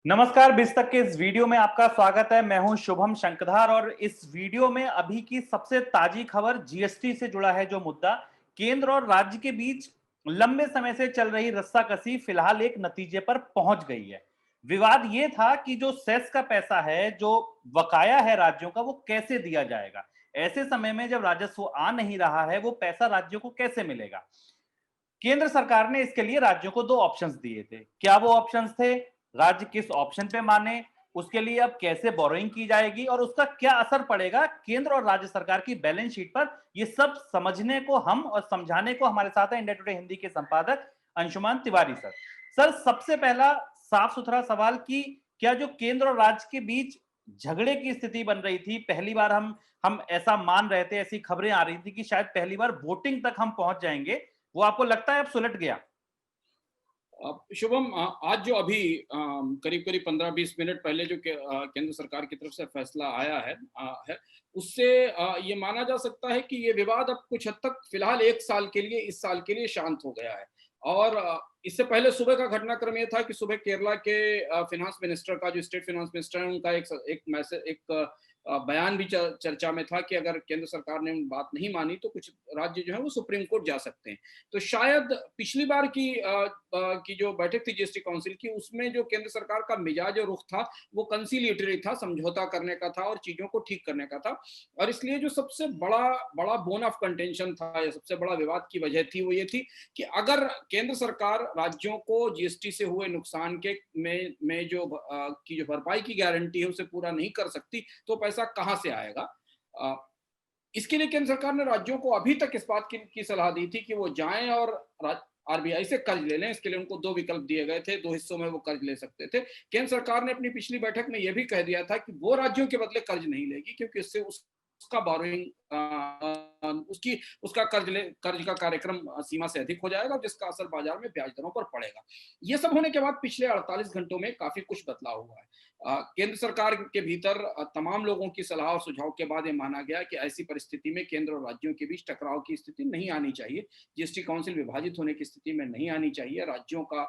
नमस्कार। बिस तक के इस वीडियो में आपका स्वागत है। मैं हूं शुभम शंकधार और इस वीडियो में अभी की सबसे ताजी खबर जीएसटी से जुड़ा है। जो मुद्दा केंद्र और राज्य के बीच लंबे समय से चल रही रस्साकसी फिलहाल एक नतीजे पर पहुंच गई है। विवाद ये था कि जो सेस का पैसा है, जो बकाया है राज्यों का, वो कैसे दिया जाएगा। ऐसे समय में जब राजस्व आ नहीं रहा है, वो पैसा राज्यों को कैसे मिलेगा। केंद्र सरकार ने इसके लिए राज्यों को दो ऑप्शंस दिए थे। क्या वो ऑप्शंस थे, राज्य किस ऑप्शन पे माने, उसके लिए अब कैसे बोरोइंग की जाएगी और उसका क्या असर पड़ेगा केंद्र और राज्य सरकार की बैलेंस शीट पर, ये सब समझने को हम और समझाने को हमारे साथ है इंडिया टुडे हिंदी के संपादक अंशुमान तिवारी सर। सर, सबसे पहला साफ सुथरा सवाल कि क्या जो केंद्र और राज्य के बीच झगड़े की स्थिति बन रही थी, पहली बार हम ऐसा मान रहे थे, ऐसी खबरें आ रही थी कि शायद पहली बार वोटिंग तक हम पहुंच जाएंगे, वो आपको लगता है अब सुलट गया? शुभम, आज जो अभी करीब करीब 15-20 मिनट पहले जो केंद्र सरकार की तरफ से फैसला आया है उससे ये माना जा सकता है कि ये विवाद अब कुछ हद तक फिलहाल एक साल के लिए, इस साल के लिए शांत हो गया है। और इससे पहले सुबह का घटनाक्रम ये था कि सुबह केरला के फिनांस मिनिस्टर का, जो स्टेट फिनांस मिनिस्टर है, उनका एक मैसेज, एक बयान भी चर्चा में था कि अगर केंद्र सरकार ने बात नहीं मानी तो कुछ राज्य जो है वो सुप्रीम कोर्ट जा सकते हैं। तो शायद पिछली बार की जो बैठक थी जीएसटी काउंसिल की, उसमें जो केंद्र सरकार का मिजाज और रुख था वो कंसीलिएटरी था, समझौता करने का था और चीजों को ठीक करने का था। और इसलिए जो सबसे बड़ा बड़ा बोन ऑफ कंटेंशन था, या सबसे बड़ा विवाद की वजह थी, वो ये थी कि अगर केंद्र सरकार राज्यों को जीएसटी से हुए नुकसान के में जो भरपाई की गारंटी है उसे पूरा नहीं कर सकती तो पैसा कहां से आएगा। इसके लिए केंद्र सरकार ने राज्यों को अभी तक इस बात की सलाह दी थी कि वो जाएं और आरबीआई से कर्ज ले लें। इसके लिए उनको दो विकल्प दिए गए थे, दो हिस्सों में वो कर्ज ले सकते थे। केंद्र सरकार ने अपनी पिछली बैठक में यह भी कह दिया था कि वो राज्यों के बदले कर्ज नहीं लेगी, क्योंकि इससे उसका बोरोइंग उसकी उसका कर्ज का कार्यक्रम सीमा से अधिक हो जाएगा, जिसका असर बाजार में ब्याज दरों पर पड़ेगा। ये सब होने के बाद पिछले 48 घंटों में काफी कुछ बदलाव हुआ है। केंद्र सरकार के भीतर तमाम लोगों की सलाह और सुझाव के बाद ये माना गया कि ऐसी परिस्थिति में केंद्र और राज्यों के बीच टकराव की स्थिति नहीं आनी चाहिए, जीएसटी काउंसिल विभाजित होने की स्थिति में नहीं आनी चाहिए। राज्यों का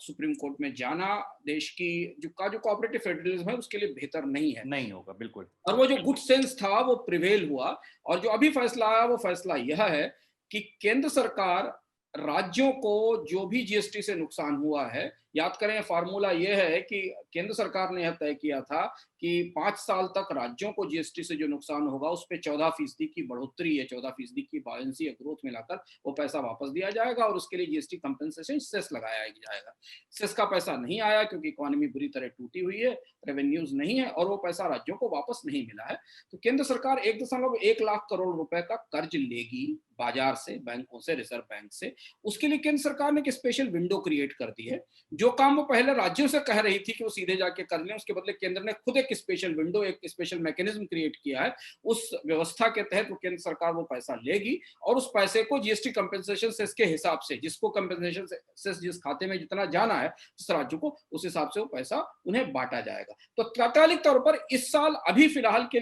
सुप्रीम कोर्ट में जाना देश की जो कोऑपरेटिव फेडरलिज्म है उसके लिए बेहतर नहीं है। नहीं होगा, बिल्कुल। और वो जो गुड सेंस था वो प्रिवेल हुआ। और जो अभी फैसला आया वो फैसला यह है कि केंद्र सरकार राज्यों को जो भी जीएसटी से नुकसान हुआ है, याद करें फार्मूला यह है कि केंद्र सरकार ने यह तय किया था कि 5 साल तक राज्यों को जीएसटी से जो नुकसान होगा उस पर 14% की बढ़ोतरी है, 14% की बायंसी या ग्रोथ मिलाकर वो पैसा वापस दिया जाएगा और उसके लिए जीएसटी कंपेंसेशन सेस लगाया जाएगा। सेस का पैसा नहीं आया क्योंकि इकोनॉमी बुरी तरह टूटी हुई है, रेवेन्यूज नहीं है और वो पैसा राज्यों को वापस नहीं मिला है। तो केंद्र सरकार 1.1 लाख करोड़ रुपए का कर्ज लेगी बाजार से, बैंकों से, रिजर्व बैंक से। उसके लिए केंद्र सरकार ने एक स्पेशल विंडो क्रिएट कर दी है। जो काम वो पहले राज्यों से कह रही थी कि वो सीधे जाके कर लें, उसके बदले केंद्र ने खुद एक स्पेशल विंडो, एक स्पेशल मैकेनिज्म क्रिएट किया है। उस व्यवस्था के तहत वो केंद्र सरकार वो पैसा लेगी और उस पैसे को जीएसटी कंपेंसेशन सेस के हिसाब से, जिसको कंपेंसेशन सेस जिस खाते में जितना जाना है जिस राज्य को, उस हिसाब से वो पैसा उन्हें बांटा जाएगा। तो तात्कालिक तौर पर इस साल अभी फिलहाल के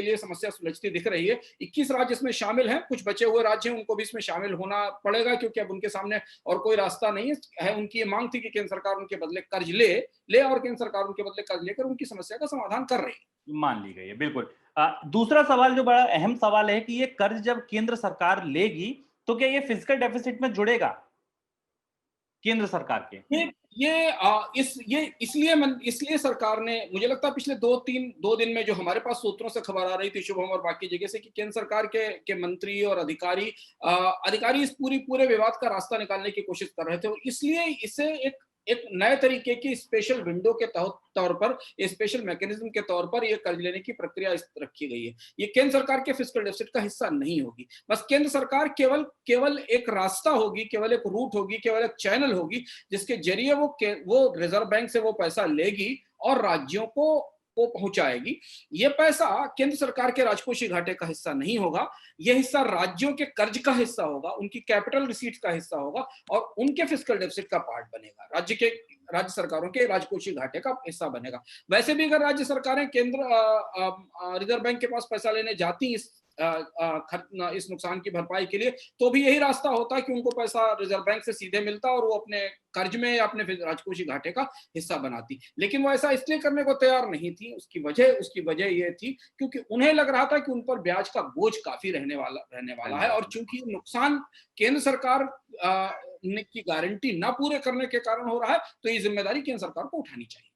लिए समस्या सुलझती दिख रही है। 21 राज्य इसमें शामिल हैं, कुछ बचे हुए राज्य हैं उनको भी इसमें शामिल होना पड़ेगा क्योंकि अब उनके सामने और कोई रास्ता नहीं है। उनकी ये मांग थी कि केंद्र सरकार उनके बदले कर्ज ले और केंद्र सरकार उनके बदले कर्ज लेकर उनकी समस्या का समाधान कर रही है। मान ली गई है, बिल्कुल। दूसरा सवाल जो बड़ा अहम सवाल है कि ये कर्ज जब केंद्र सरकार लेगी तो क्या ये फिजिकल डेफिसिट में जुड़ेगा केंद्र सरकार के? इसलिए सरकार ने, मुझे लगता है पिछले 2 दिन में जो हमारे पास सूत्रों से खबर आ रही थी शुभम और बाकी जगह से, कि केंद्र सरकार के मंत्री और अधिकारी इस पूरे विवाद का रास्ता निकालने की कोशिश कर रहे थे और इसलिए इसे एक नए तरीके की स्पेशल विंडो के तौर पर, स्पेशल मैकेनिज्म के तौर पर यह कर्ज लेने की प्रक्रिया रखी गई है। ये केंद्र सरकार के फिस्कल डेफिसिट का हिस्सा नहीं होगी। बस केंद्र सरकार केवल एक रास्ता होगी, केवल एक रूट होगी, केवल एक चैनल होगी जिसके जरिए वो रिजर्व बैंक से वो पैसा लेगी और राज्यों को पहुंचाएगी। यह पैसा केंद्र सरकार के राजकोषीय घाटे का हिस्सा नहीं होगा। यह हिस्सा राज्यों के कर्ज का हिस्सा होगा, उनकी कैपिटल रिसीट्स का हिस्सा होगा और उनके फिस्कल डेफिसिट का पार्ट बनेगा, राज्य सरकारों के राजकोषीय घाटे का हिस्सा बनेगा। वैसे भी अगर राज्य सरकारें केंद्र रिजर्व बैंक के पास पैसा लेने जाती इस इस नुकसान की भरपाई के लिए, तो भी यही रास्ता होता है कि उनको पैसा रिजर्व बैंक से सीधे मिलता और वो अपने कर्ज में या अपने राजकोषीय घाटे का हिस्सा बनाती। लेकिन वो ऐसा इसलिए करने को तैयार नहीं थी, उसकी वजह ये थी क्योंकि उन्हें लग रहा था कि उन पर ब्याज का बोझ काफी रहने वाला है, और चूंकि नुकसान केंद्र सरकार की गारंटी ना पूरे करने के कारण हो रहा है, तो ये जिम्मेदारी केंद्र सरकार को उठानी चाहिए।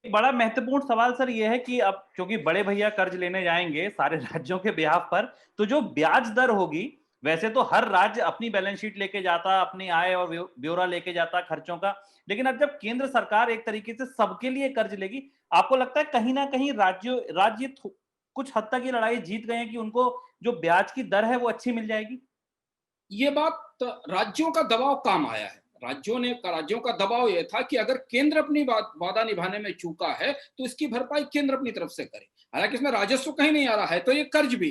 एक बड़ा महत्वपूर्ण सवाल सर ये है कि अब क्योंकि बड़े भैया कर्ज लेने जाएंगे सारे राज्यों के बिहाफ पर, तो जो ब्याज दर होगी, वैसे तो हर राज्य अपनी बैलेंस शीट लेके जाता, अपनी आय और ब्यौरा लेके जाता खर्चों का, लेकिन अब जब केंद्र सरकार एक तरीके से सबके लिए कर्ज लेगी, आपको लगता है कहीं ना कहीं राज्य कुछ हद तक ये लड़ाई जीत गए हैं कि उनको जो ब्याज की दर है वो अच्छी मिल जाएगी? ये बात राज्यों का दबाव काम आया है। राज्यों का दबाव यह था कि अगर केंद्र अपनी वादा निभाने में चूका है तो इसकी भरपाई केंद्र अपनी तरफ से करे। हालांकि इसमें राजस्व कहीं नहीं आ रहा है, तो ये कर्ज भी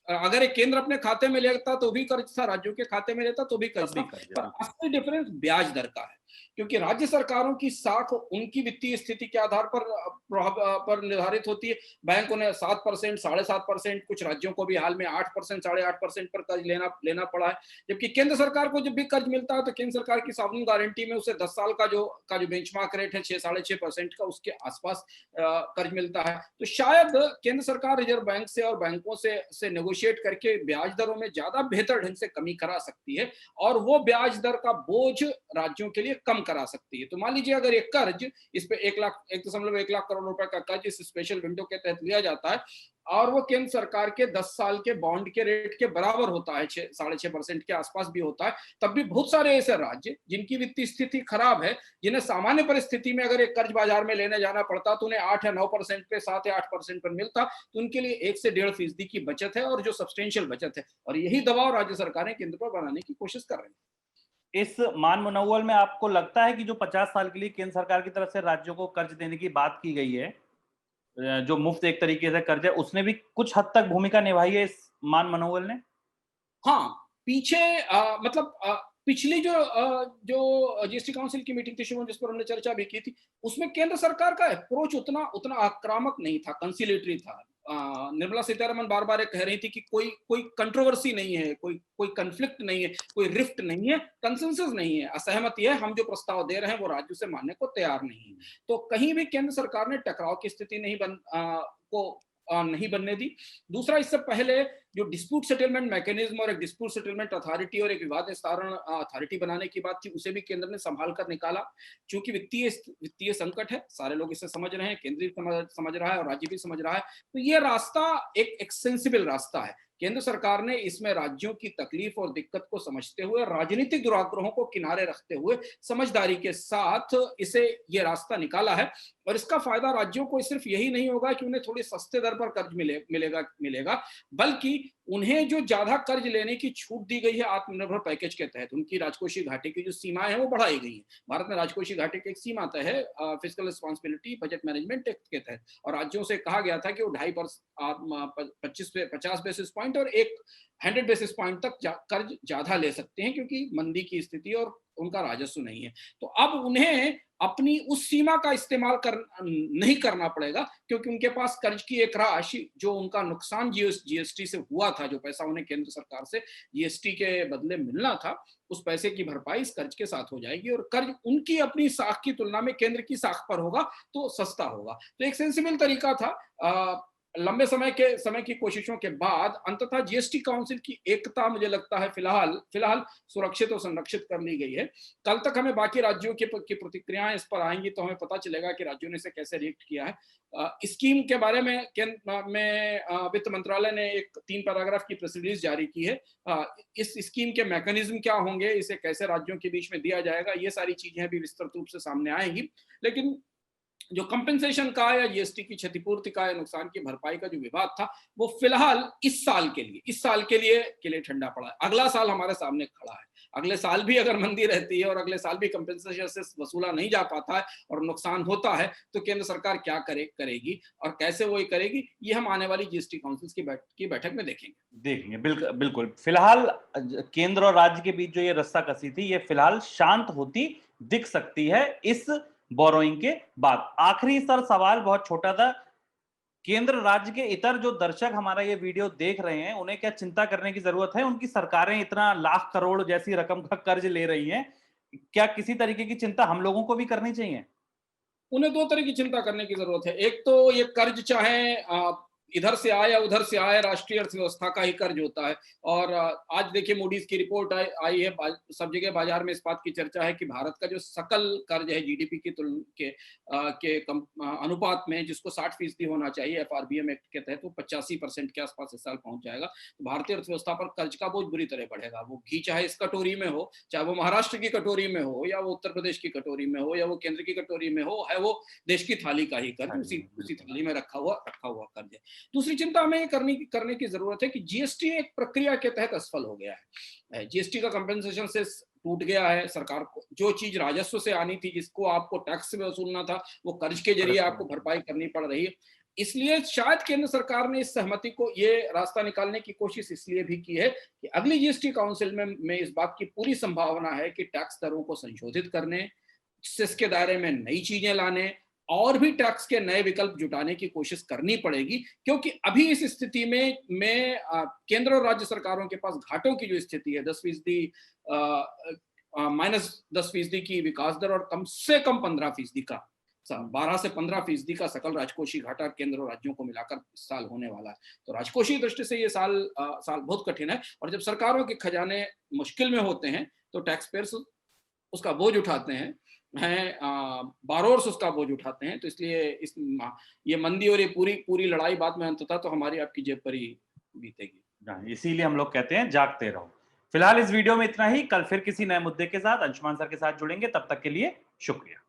अगर एक केंद्र अपने खाते में लेता तो भी कर्ज था, राज्यों के खाते में लेता तो भी कर्ज था। पर असली डिफरेंस ब्याज दर का है, क्योंकि राज्य सरकारों की साख उनकी वित्तीय स्थिति के आधार पर निर्धारित होती है। बैंक उन्हें 7%, 7.5%, कुछ राज्यों को भी हाल में 8%, 8.5% पर कर्ज लेना पड़ा है। जबकि केंद्र सरकार को जब भी कर्ज मिलता है तो केंद्र सरकार की सॉवरेन गारंटी में उसे 10 साल का जो बेंचमार्क रेट है 6-6.5% का, उसके आसपास कर्ज मिलता है। तो शायद केंद्र सरकार रिजर्व बैंक से और बैंकों से नेगोशिएट करके ब्याज दरों में ज्यादा बेहतर ढंग से कमी करा सकती है, और वो ब्याज दर का बोझ राज्यों के लिए कम करा सकती है। तो मान लीजिए अगर एक कर्ज, इस पे 1 लाख करोड़ रुपए का कर्ज इस स्पेशल विंडो के तहत लिया जाता है, और वो केंद्र सरकार के 10 साल के बॉन्ड के रेट के बराबर होता है, 6-6.5% के आसपास भी होता है, तब भी बहुत सारे ऐसे राज्य जिनकी वित्तीय स्थिति खराब है, जिन्हें सामान्य परिस्थिति में अगर एक कर्ज बाजार में लेने जाना पड़ता तो उन्हें 8 या 9% पे, 7 या 8% पर मिलता, तो उनके लिए 1 से 1.5% की बचत है, और जो सब्सटेंशियल बचत है, और यही दबाव राज्य सरकारें केंद्र पर बनाने की कोशिश कर रही है। इस मान मुनव्वल में आपको लगता है कि जो 50 साल के लिए केंद्र सरकार की तरफ से राज्यों को कर्ज देने की बात की गई है, जो मुफ्त एक तरीके से कर्ज है, उसने भी कुछ हद तक भूमिका निभाई है इस मान मनोवल ने? हाँ, पीछे मतलब पिछली जो जीएसटी काउंसिल की मीटिंग थी शुभम, जिस पर हमने चर्चा भी की थी, उसमें केंद्र सरकार का अप्रोच उतना आक्रामक नहीं था, कंसिलेटरी था। निर्मला सीतारमण बार बार कह रही थी कि कोई कंट्रोवर्सी नहीं है, कोई कंफ्लिक्ट नहीं है, कोई रिफ्ट नहीं है, कंसेंसस नहीं है, असहमति है, हम जो प्रस्ताव दे रहे हैं वो राज्यों से मानने को तैयार नहीं है। तो कहीं भी केंद्र सरकार ने टकराव की स्थिति नहीं बनने दी। दूसरा, इससे पहले जो डिस्प्यूट सेटलमेंट मैकेनिज्म और एक डिस्प्यूट सेटलमेंट अथॉरिटी और एक विवाद निस्तारण अथॉरिटी बनाने की बात थी, उसे भी केंद्र ने संभाल कर निकाला। चूंकि वित्तीय संकट है, सारे लोग इसे समझ रहे हैं, केंद्र भी समझ रहा है और राज्य भी समझ रहा है, तो ये रास्ता एक सेंसिबल रास्ता है। केंद्र सरकार ने इसमें राज्यों की तकलीफ और दिक्कत को समझते हुए, राजनीतिक दुराग्रहों को किनारे रखते हुए, समझदारी के साथ इसे ये रास्ता निकाला है। और इसका फायदा राज्यों को सिर्फ यही नहीं होगा कि उन्हें थोड़ी सस्ते दर पर कर्ज मिलेगा, बल्कि उन्हें जो ज्यादा कर्ज लेने की छूट दी गई है आत्मनिर्भर पैकेज के तहत, उनकी राजकोषीय घाटे की जो सीमाएं हैं वो बढ़ाई गई हैं। भारत में राजकोषीय घाटे की एक सीमा तय है fiscal responsibility budget management act के तहत, और राज्यों से कहा गया था कि वो 50 बेसिस पॉइंट और 100 बेसिस पॉइंट तक कर्ज ज्यादा ले सकते हैं, क्योंकि मंदी की स्थिति और उनका राजस्व नहीं है। तो अब उन्हें अपनी उस सीमा का इस्तेमाल नहीं करना पड़ेगा, क्योंकि उनके पास कर्ज की एक राशि, जो उनका नुकसान जीएसटी से हुआ था, जो पैसा उन्हें केंद्र सरकार से जीएसटी के बदले मिलना था, उस पैसे की भरपाई इस कर्ज के साथ हो जाएगी, और कर्ज उनकी अपनी साख की तुलना में केंद्र की साख पर होगा तो सस्ता होगा। तो एक सेंसिबल तरीका था। लंबे समय की कोशिशों के बाद अंततः जीएसटी काउंसिल की एकता, मुझे लगता है फिलहाल सुरक्षित और संरक्षित कर ली गई है। कल तक हमें बाकी राज्यों की प्रतिक्रियाएं इस पर आएंगी, तो हमें पता चलेगा कि राज्यों ने इसे कैसे रिएक्ट किया है। स्कीम के बारे में वित्त मंत्रालय ने एक 3 पैराग्राफ की प्रेस रिलीज जारी की है। इस स्कीम के मैकेनिज्म क्या होंगे, इसे कैसे राज्यों के बीच में दिया जाएगा, ये सारी चीजें भी विस्तृत रूप से सामने आएंगी। लेकिन जो कंपेंसेशन का या जीएसटी की क्षतिपूर्ति का या नुकसान की भरपाई का जो विवाद था, वो फिलहाल इस साल के लिए ठंडा पड़ा है। अगला साल हमारे सामने खड़ा है। अगले साल भी अगर मंदी रहती है और अगले साल भी कंपेंसेशन से वसूला नहीं जा पाता है और नुकसान होता है, तो केंद्र सरकार क्या करेगी और कैसे वो ये करेगी, ये हम आने वाली जीएसटी काउंसिल की बैठक में देखेंगे। बिल्कुल। फिलहाल केंद्र और राज्य के बीच जो ये रस्साकसी थी, ये फिलहाल शांत होती दिख सकती है इस बोरोइंग के बाद। आखिरी सर सवाल बहुत छोटा था केंद्र राज्य के इतर जो दर्शक हमारा ये वीडियो देख रहे हैं, उन्हें क्या चिंता करने की जरूरत है? उनकी सरकारें इतना लाख करोड़ जैसी रकम का कर्ज ले रही हैं, क्या किसी तरीके की चिंता हम लोगों को भी करनी चाहिए? उन्हें 2 तरह की चिंता करने की ज़रूरत है। एक तो ये कर्ज चाहे इधर से आए या उधर से आए, राष्ट्रीय अर्थव्यवस्था का ही कर्ज होता है। और आज देखिए मूडीज़ की रिपोर्ट आई है, सब जगह बाजार में इस बात की चर्चा है कि भारत का जो सकल कर्ज है जीडीपी की अनुपात में, जिसको 60% होना चाहिए एफआरबीएम एक्ट के तहत, वो 85% के आसपास इस साल पहुंच जाएगा। तो भारतीय अर्थव्यवस्था पर कर्ज का बोझ बुरी तरह बढ़ेगा। वो घी चाहे इस कटोरी में हो, चाहे वो महाराष्ट्र की कटोरी में हो, या वो उत्तर प्रदेश की कटोरी में हो, या वो केंद्र की कटोरी में हो, है वो देश की थाली का ही कर्ज, उसी थाली में रखा हुआ कर्ज है। दूसरी चिंता हमें करने की जरूरत है कि जीएसटी एक प्रक्रिया के तहत असफल हो गया है। जीएसटी का कंपेंसेशन से टूट गया है। सरकार को जो चीज राजस्व से आनी थी, जिसको आपको टैक्स में वसूलना था, वो कर्ज के जरिए आपको भरपाई करनी पड़ रही है। इसलिए शायद केंद्र सरकार ने इस सहमति को, ये रास्ता निकालने की कोशिश इसलिए भी की है कि अगली जीएसटी काउंसिल में इस बात की पूरी संभावना है कि टैक्स दरों को संशोधित करने, सेस के दायरे में नई चीजें लाने और भी टैक्स के नए विकल्प जुटाने की कोशिश करनी पड़ेगी। क्योंकि अभी इस स्थिति में केंद्र और राज्य सरकारों के पास घाटों की जो स्थिति है, -10% की विकास दर और कम से कम 15% का, 12 से 15% का सकल राजकोषीय घाटा केंद्र और राज्यों को मिलाकर इस साल होने वाला है। तो राजकोषीय दृष्टि से ये साल बहुत कठिन है। और जब सरकारों के खजाने मुश्किल में होते हैं तो टैक्स पेयर्स उसका बोझ उठाते हैं, बारोर्स उसका बोझ उठाते हैं। तो इसलिए ये मंदी और ये पूरी लड़ाई बाद में अंततः तो हमारी आपकी जेब पर ही बीतेगी। इसीलिए हम लोग कहते हैं जागते रहो। फिलहाल इस वीडियो में इतना ही। कल फिर किसी नए मुद्दे के साथ अंशुमान सर के साथ जुड़ेंगे। तब तक के लिए शुक्रिया।